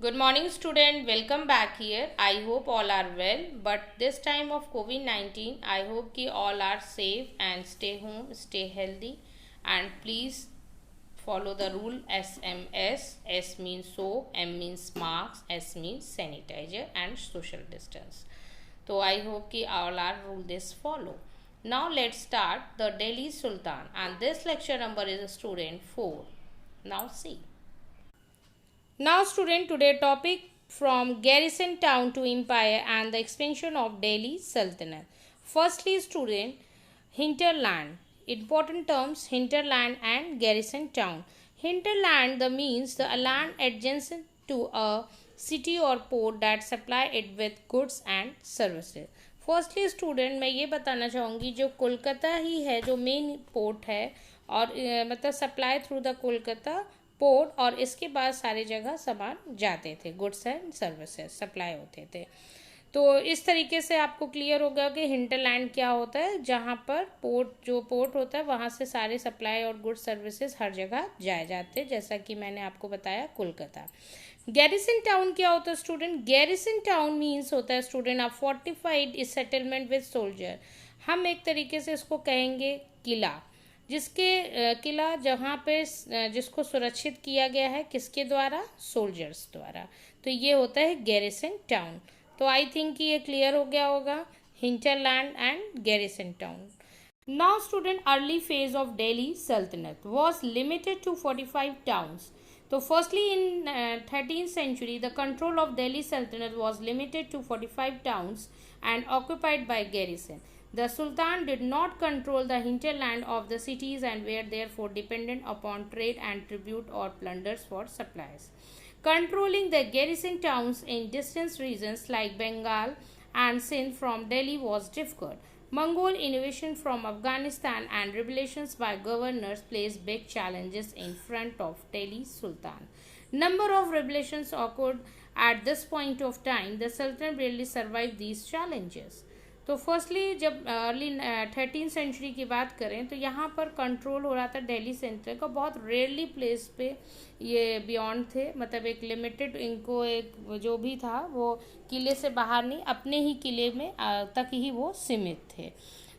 Good morning student, welcome back here. I hope all are well, but this time of COVID-19 I hope ki all are safe and stay home, stay healthy, and please follow the rule SMS. S means soap, M means masks, S means sanitizer and social distance. So I hope ki all are rule this follow. Now let's start the Delhi Sultan, and this lecture number is student 4. Now see. Now student, today topic from garrison town to empire and the expansion of Delhi Sultanate. Firstly student, hinterland. Important terms, hinterland and garrison town. Hinterland the means the land adjacent to a city or port that supply it with goods and services. Firstly student मैं ये बताना चाहूँगी जो कोलकाता ही है जो main port है और मतलब supply through the Kolkata port और इसके बाद सारी जगह सामान जाते थे, गुड्स एंड सर्विसेज सप्लाई होते थे। तो इस तरीके से आपको क्लियर होगा कि हिंटरलैंड क्या होता है, जहाँ पर पोर्ट होता है वहाँ से सारे सप्लाई और गुड्स सर्विसेज हर जगह जाए जाते हैं, जैसा कि मैंने आपको बताया कोलकाता। गैरिसन टाउन क्या होता है स्टूडेंट? गैरिसन टाउन मीन्स होता है student a fortified settlement with soldier. हम एक तरीके से इसको कहेंगे किला, जिसके किला जहाँ पे जिसको सुरक्षित किया गया है किसके द्वारा? सोल्जर्स द्वारा। तो ये होता है गैरिसन टाउन। तो आई थिंक ये क्लियर हो गया होगा, hinterland and garrison town. Now student, early phase of Delhi सल्तनत वॉज लिमिटेड टू 45 टाउन्स। तो firstly in 13th century the control of Delhi Sultanate was limited to 45 towns and occupied by garrison. The Sultan did not control the hinterland of the cities and were therefore dependent upon trade and tribute or plunders for supplies. Controlling the garrison towns in distant regions like Bengal and Sindh from Delhi was difficult. Mongol invasion from Afghanistan and rebellions by governors placed big challenges in front of Delhi Sultan. Number of rebellions occurred at this point of time. The Sultan barely survived these challenges. तो firstly जब early 13th century की बात करें तो यहाँ पर control हो रहा था दिल्ली सेंटर का, बहुत रेयरली प्लेस पे ये बियॉन्ड थे, मतलब एक लिमिटेड इनको एक जो भी था वो किले से बाहर नहीं, अपने ही किले में तक ही वो सीमित थे।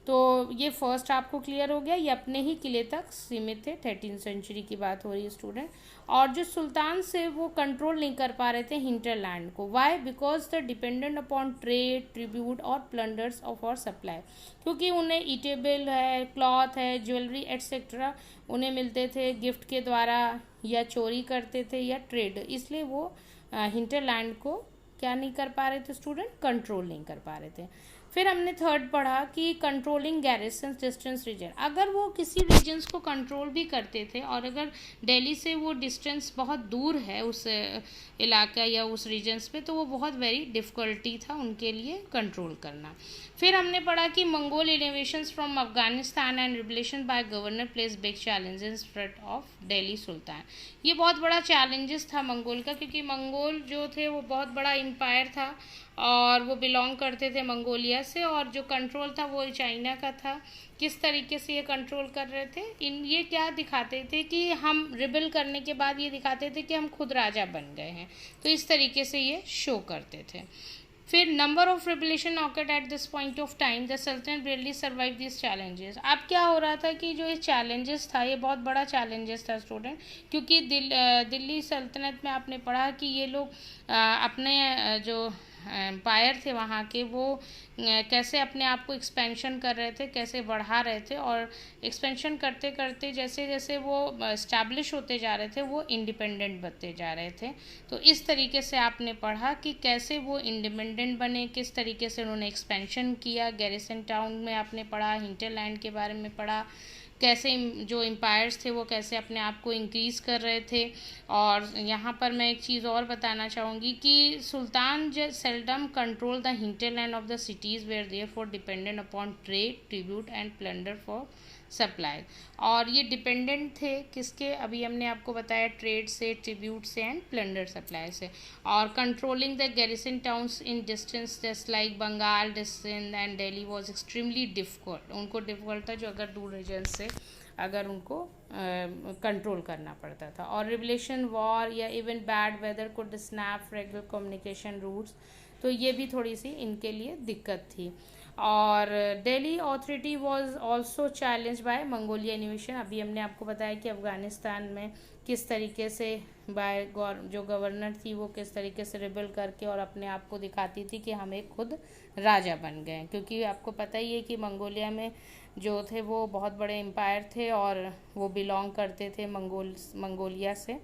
तो ये फर्स्ट आपको क्लियर हो गया, ये अपने ही किले तक सीमित थे, 13th सेंचुरी की बात हो रही है स्टूडेंट। और जो सुल्तान से वो कंट्रोल नहीं कर पा रहे थे हिंटरलैंड को, why? Because the dependent upon trade, tribute और प्लंडर्स ऑफ और सप्लाई, क्योंकि उन्हें ईटेबल है, क्लॉथ है, ज्वेलरी एट्सेट्रा उन्हें मिलते थे गिफ्ट के द्वारा या चोरी करते थे या ट्रेड, इसलिए वो हिंटरलैंड को क्या नहीं कर पा रहे थे स्टूडेंट? कंट्रोल नहीं कर पा रहे थे। फिर हमने थर्ड पढ़ा कि कंट्रोलिंग गैरिसन डिस्टेंस रीजन, अगर वो किसी रीजन्स को कंट्रोल भी करते थे और अगर दिल्ली से वो डिस्टेंस बहुत दूर है उस इलाका या उस रीजन्स पे, तो वो बहुत वेरी डिफ़िकल्टी था उनके लिए कंट्रोल करना। फिर हमने पढ़ा कि Mongol innovations from Afghanistan and rebellion by governor places big challenges front of Delhi sultan. ये बहुत बड़ा चैलेंजेस था मंगोल का, क्योंकि मंगोल जो थे वो बहुत बड़ा एम्पायर था और वो बिलोंग करते थे मंगोलिया से, और जो कंट्रोल था वो चाइना का था। किस तरीके से ये कंट्रोल कर रहे थे? ये क्या दिखाते थे कि हम रिबेल करने के बाद ये दिखाते थे कि हम खुद राजा बन गए हैं, तो इस तरीके से ये शो करते थे। फिर number of rebellion occurred at this point of time, the sultanate really survive this challenges. अब क्या हो रहा था कि जो ये चैलेंजेस था ये बहुत बड़ा चैलेंजेस था स्टूडेंट, क्योंकि दिल्ली सल्तनत में आपने पढ़ा कि ये लोग अपने जो एम्पायर थे वहाँ के, वो कैसे अपने आप को एक्सपेंशन कर रहे थे, कैसे बढ़ा रहे थे, और एक्सपेंशन करते करते जैसे जैसे वो इस्टेब्लिश होते जा रहे थे वो इंडिपेंडेंट बनते जा रहे थे। तो इस तरीके से आपने पढ़ा कि कैसे वो इंडिपेंडेंट बने, किस तरीके से उन्होंने एक्सपेंशन किया। गैरिसन टाउन में आपने पढ़ा, हिंटरलैंड के बारे में पढ़ा, कैसे जो एम्पायर्स थे वो कैसे अपने आप को इंक्रीज़ कर रहे थे। और यहाँ पर मैं एक चीज़ और बताना चाहूँगी कि sultan seldom control the hinterland of the cities were therefore dependent upon trade, tribute and plunder for supply. और ये डिपेंडेंट थे किसके? अभी हमने आपको बताया ट्रेड से, ट्रिब्यूट से एंड प्लंडर सप्लाई से। और controlling the garrison towns in distance just like Bengal, Sindh and Delhi was extremely difficult. उनको डिफिकल्ट था जो अगर दूर रीजन से अगर उनको कंट्रोल करना पड़ता था। और रिवलेशन, वॉर या even bad weather could snap regular communication routes, तो ये भी थोड़ी सी इनके लिए दिक्कत थी। और Delhi authority was also challenge by Mongolia इन्वेशन। अभी हमने आपको बताया कि अफ़गानिस्तान में किस तरीके से बाय जो गवर्नर थी वो किस तरीके से रिबेल करके और अपने आप को दिखाती थी कि हम एक खुद राजा बन गए, क्योंकि आपको पता ही है कि मंगोलिया में जो थे वो बहुत बड़े एम्पायर थे और वो बिलोंग करते थे मंगोलिया से।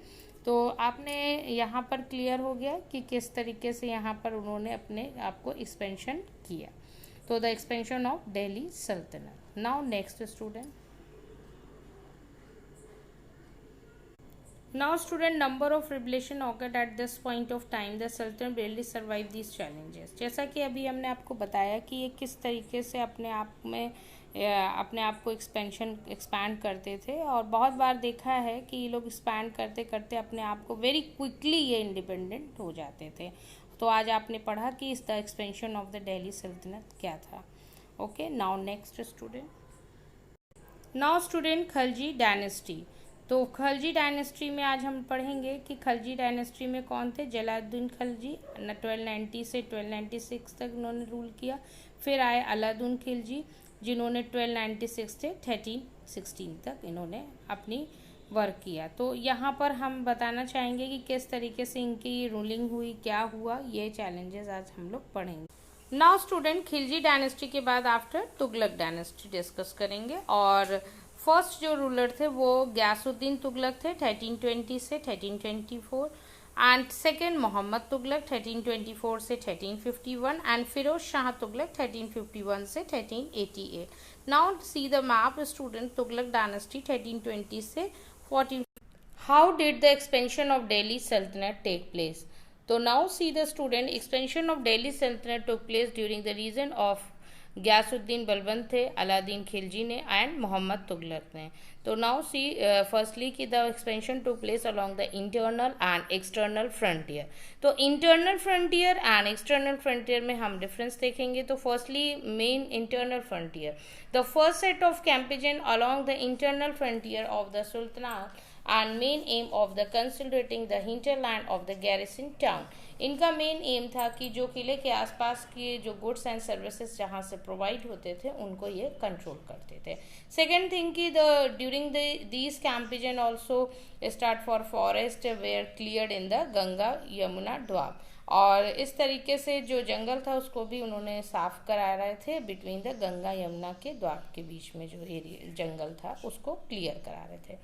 तो आपने यहाँ पर क्लियर हो गया कि किस तरीके से यहाँ पर उन्होंने अपने आप को एक्सपेंशन किया। तो द एक्सपेंशन ऑफ दिल्ली सल्तनत। Now next student, now student number of revelation occurred at this point of time, the sultan barely survived these challenges। जैसा कि अभी हमने आपको बताया कि ये किस तरीके से अपने आप में अपने आप को एक्सपैंड करते थे, और बहुत बार देखा है कि ये लोग एक्सपैंड करते करते अपने आप को वेरी क्विकली ये इंडिपेंडेंट हो जाते थे। तो आज आपने पढ़ा कि इस the expansion of the Delhi सल्तनत क्या था। Okay, now next student, now student Khalji dynasty. तो खलजी डायनेस्टी में आज हम पढ़ेंगे कि खलजी डायनेस्टी में कौन थे। जलालुद्दीन खलजी 1290 से 1296 तक उन्होंने रूल किया। फिर आए अलाउद्दीन खिलजी जिन्होंने 1296 से 1316 तक इन्होंने अपनी वर्क किया। तो यहाँ पर हम बताना चाहेंगे कि किस तरीके से इनकी रूलिंग हुई, क्या हुआ, ये चैलेंजेस आज हम लोग पढ़ेंगे। नाउ स्टूडेंट, खिलजी डायनेस्टी के बाद आफ्टर तुगलक डायनेस्टी डिस्कस करेंगे। और फर्स्ट जो रूलर थे वो गयासुद्दीन तुगलक थे 1320 से 1324, एंड सेकेंड मोहम्मद तुगलक 1324 से 1351, एंड फिरोज शाह तुगलक 1351 से 1388। Now see the map student, Tughlaq dynasty 1320 से 14। How did the expansion of Delhi sultanate take place. तो now see the student, expansion of Delhi sultanate took place during the region of Ghiyasuddin Balban थे, अलादीन खिलजी ने एंड मोहम्मद तुगलक ने। तो now see firstly कि the expansion took place along the internal and external frontier. तो internal frontier and external frontier में हम difference देखेंगे। तो firstly main internal frontier, the first set of campaigns along the internal frontier of the sultanate and main aim of the consolidating the hinterland of the garrison town। इनका main M था कि जो किले के आसपास के जो गुड्स एंड सर्विसेज जहाँ से प्रोवाइड होते थे उनको ये कंट्रोल करते थे। सेकेंड थिंग कि the during these campaigns also start for forest were cleared in the Ganga Yamuna Doab, और इस तरीके से जो जंगल था उसको भी उन्होंने साफ करा रहे थे। बिटवीन द गंगा यमुना के द्वाब के बीच में जो एरिया जंगल था उसको क्लियर करा रहे थे।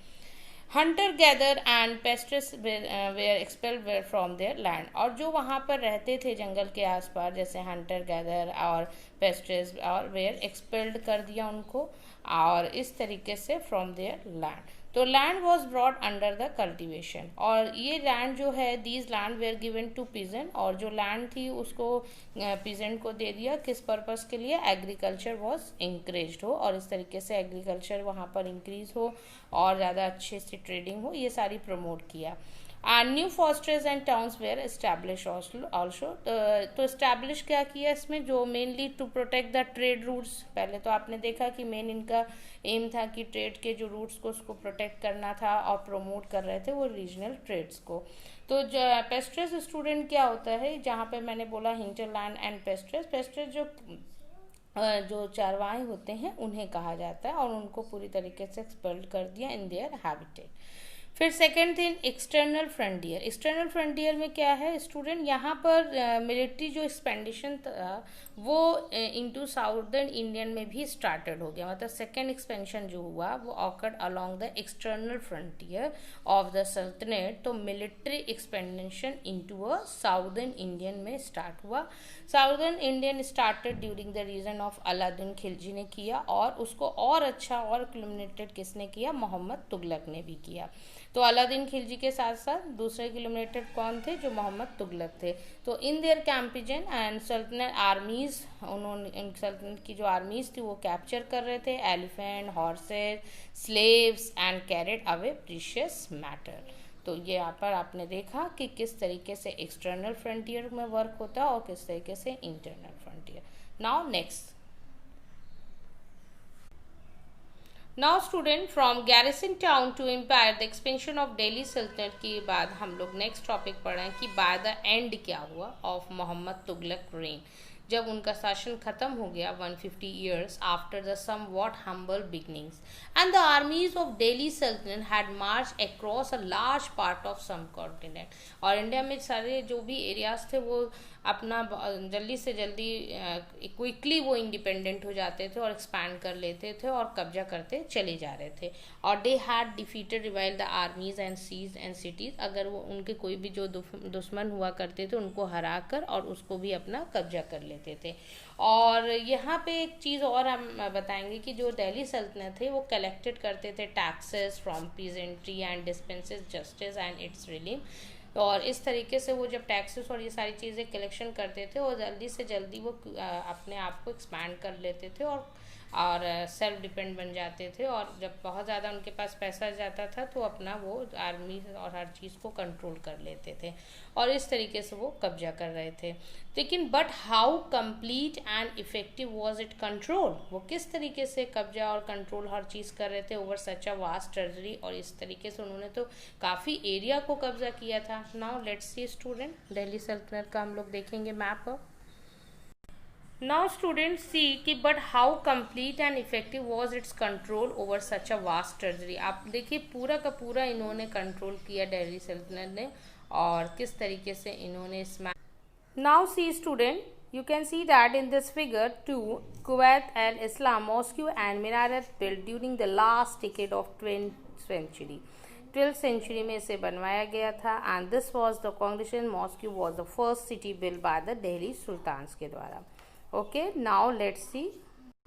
Hunter gather and pastoralists were expelled from their land, और जो वहाँ पर रहते थे जंगल के आसपास जैसे हंटर गैदर और पेस्ट्रेस और वेयर एक्सपेल्ड कर दिया उनको, और इस तरीके से फ्रॉम देयर लैंड। तो land was brought under the cultivation, और ये लैंड जो है these land were given to pigeon, और जो लैंड थी उसको पिजेंट को दे दिया। किस पर्पस के लिए? एग्रीकल्चर वॉज इंक्रेज हो, और इस तरीके से एग्रीकल्चर वहाँ पर इंक्रीज हो और ज़्यादा अच्छे से ट्रेडिंग हो, ये सारी प्रमोट किया। And new fortresses and towns were establish also. तो एस्टैब्लिश क्या किया इसमें, जो mainly to protect the trade routes. पहले तो आपने देखा कि मेन इनका एम था कि ट्रेड के जो रूट्स को उसको प्रोटेक्ट करना था, और प्रमोट कर रहे थे वो रीजनल ट्रेड्स को। तो पेस्ट्रेस स्टूडेंट क्या होता है, जहाँ पे मैंने बोला हिंटरलैंड एंड पेस्ट्रेस, पेस्ट्रेस जो चारवाए होते हैं उन्हें कहा जाता है, और उनको पूरी तरीके से एक्सपेल्ड कर दिया इन देयर हैबिटेट। फिर second thing external frontier. External frontier में क्या है स्टूडेंट, यहाँ पर मिलिट्री जो एक्सपेंडिशन था वो इनटू साउदर्न इंडियन में भी स्टार्टेड हो गया। मतलब सेकेंड एक्सपेंशन जो हुआ वो occurred along the external frontier of the Sultanat. तो military expedition into a southern Indian में स्टार्ट हुआ। Southern Indian started during the region of Alauddin Khilji ने किया, और उसको और अच्छा और क्लुमिनेटेड किसने किया? मोहम्मद तुगलक ने भी किया। तो अलाउद्दीन खिलजी के साथ साथ दूसरे किलोमीटर कौन थे? जो मोहम्मद तुगलक थे। तो इन देयर कैंपेजन एंड सल्तनत आर्मीज, उन्होंने सल्तनत की जो आर्मीज थी वो कैप्चर कर रहे थे elephant, horses, slaves and carried away precious matter. तो ये यहाँ पर आपने देखा कि किस तरीके से एक्सटर्नल फ्रंटियर में वर्क होता है और किस तरीके से internal frontier. Now next, now student from garrison town to empire the expansion of Delhi Sultanat के बाद हम लोग नेक्स्ट टॉपिक पढ़ रहे हैं कि बाय द एंड क्या हुआ ऑफ मोहम्मद तुगलक रेन, जब उनका शासन खत्म हो गया 150 years after the somewhat humble beginnings, and the armies of Delhi Sultanate had marched across a large part of some continent। और इंडिया में सारे जो भी एरियाज थे वो अपना जल्दी से जल्दी क्विकली वो इंडिपेंडेंट हो जाते थे और एक्सपैंड कर लेते थे और कब्जा करते चले जा रहे थे। और they had defeated rival the armies and seize and cities, अगर वो उनके कोई भी जो दुश्मन हुआ करते थे उनको हरा कर और उसको भी अपना कब्जा कर लेते थे। और यहाँ पे एक चीज़ और हम बताएंगे कि जो दिल्ली सल्तनत थे वो कलेक्टेड करते थे taxes from peasantry and dispenses justice and its relief. और इस तरीके से वो जब टैक्सेस और ये सारी चीज़ें कलेक्शन करते थे और जल्दी से जल्दी वो अपने आप को एक्सपैंड कर लेते थे और सेल्फ डिपेंड बन जाते थे। और जब बहुत ज़्यादा उनके पास पैसा जाता था तो अपना वो आर्मी और हर चीज़ को कंट्रोल कर लेते थे और इस तरीके से वो कब्जा कर रहे थे। लेकिन but how complete and effective was it control, वो किस तरीके से कब्जा और कंट्रोल हर चीज़ कर रहे थे over such a vast territory, और इस तरीके से उन्होंने तो काफ़ी एरिया को कब्जा किया था। Now let's C student, Delhi सल्तनत का हम लोग देखेंगे मैप। नाउ स्टूडेंट सी कि but how complete and effective was it's control over such a vast territory. आप देखिए पूरा का पूरा इन्होंने कंट्रोल किया दिल्ली सल्तनत ने, और किस तरीके से इन्होंने इस now see student, you can see that in this figure 2 Kuwait al-Islam mosque and minaret built during the last decade of 12th century। 12th century में इसे बनवाया गया था and this was the Congregation Mosque was the first city built by the Delhi Sultans के द्वारा। Okay, now let's see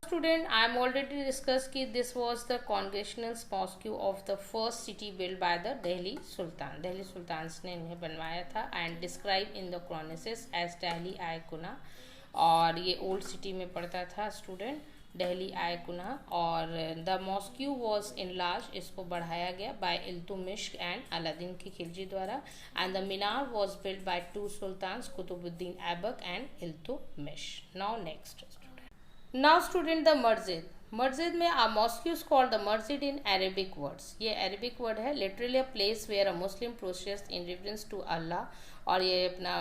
student, I am already discussed कि this was the Congregational Mosque of the first city built by the Delhi Sultan। Delhi Sultans ने इन्हें बनवाया था and described in the chronicles as Delhi Ayakuna, और ये old city में पड़ता था स्टूडेंट दिल्ली आयकुना। और द मॉस्क्यू वॉज इनलार्ज, इसको बढ़ाया गया बाय इल्तुमिश एंड अलादीन की खिलजी द्वारा। And the minar was built by 2 sultans Qutbuddin Aibak and Iltutmish. Now next now student the masjid, मस्जिद में a mosque is called the masjid in Arabic words. ये अरेबिक वर्ड है, literally a place where a Muslim process in reference to Allah, और ये अपना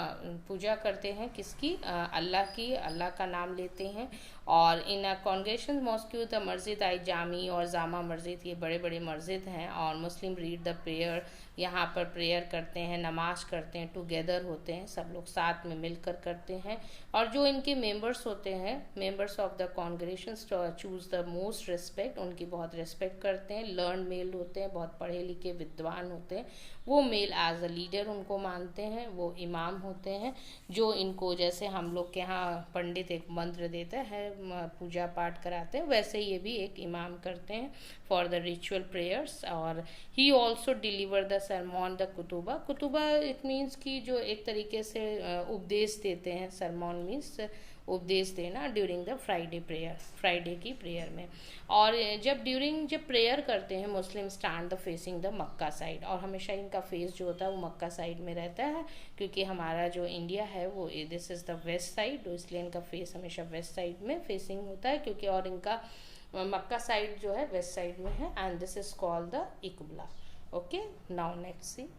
पूजा करते हैं किसकी, अल्लाह की, अल्लाह का नाम लेते हैं। और इन कॉन्ग्रेगेशन मॉस्क्यू द मस्जिद आई जामी और जामा मस्जिद, ये बड़े बड़े मस्जिद हैं। और मुस्लिम रीड द प्रेयर, यहाँ पर प्रेयर करते हैं, नमाज करते हैं, टुगेदर होते हैं, सब लोग साथ में मिलकर करते हैं। और जो इनके मेंबर्स होते हैं, members of the congregations choose the most respect, उनकी बहुत रिस्पेक्ट करते हैं। लर्न मेल होते हैं, बहुत पढ़े लिखे विद्वान होते हैं, वो मेल एज अ लीडर उनको मानते हैं। वो इमाम होते हैं जो इनको, जैसे हम लोग के यहाँ पंडित एक मंत्र देता है, पूजा पाठ कराते हैं, वैसे ये भी एक इमाम करते हैं फॉर द रिचुअल प्रेयर्स। और he also deliver the sermon the khutba, khutba it means कि जो एक तरीके से उपदेश देते हैं, सरमॉन मीन्स उपदेश देना, during the Friday prayer, Friday की प्रेयर में। और जब प्रेयर करते हैं Muslim stand the facing the Mecca side, और हमेशा इनका फेस जो होता है वो मक्का साइड में रहता है, क्योंकि हमारा जो इंडिया है वो this is the west side, तो इसलिए इनका फेस हमेशा वेस्ट साइड में फेसिंग होता है, क्योंकि और इनका मक्का साइड जो है वेस्ट साइड में है। And this is called the qibla. Okay, now let's C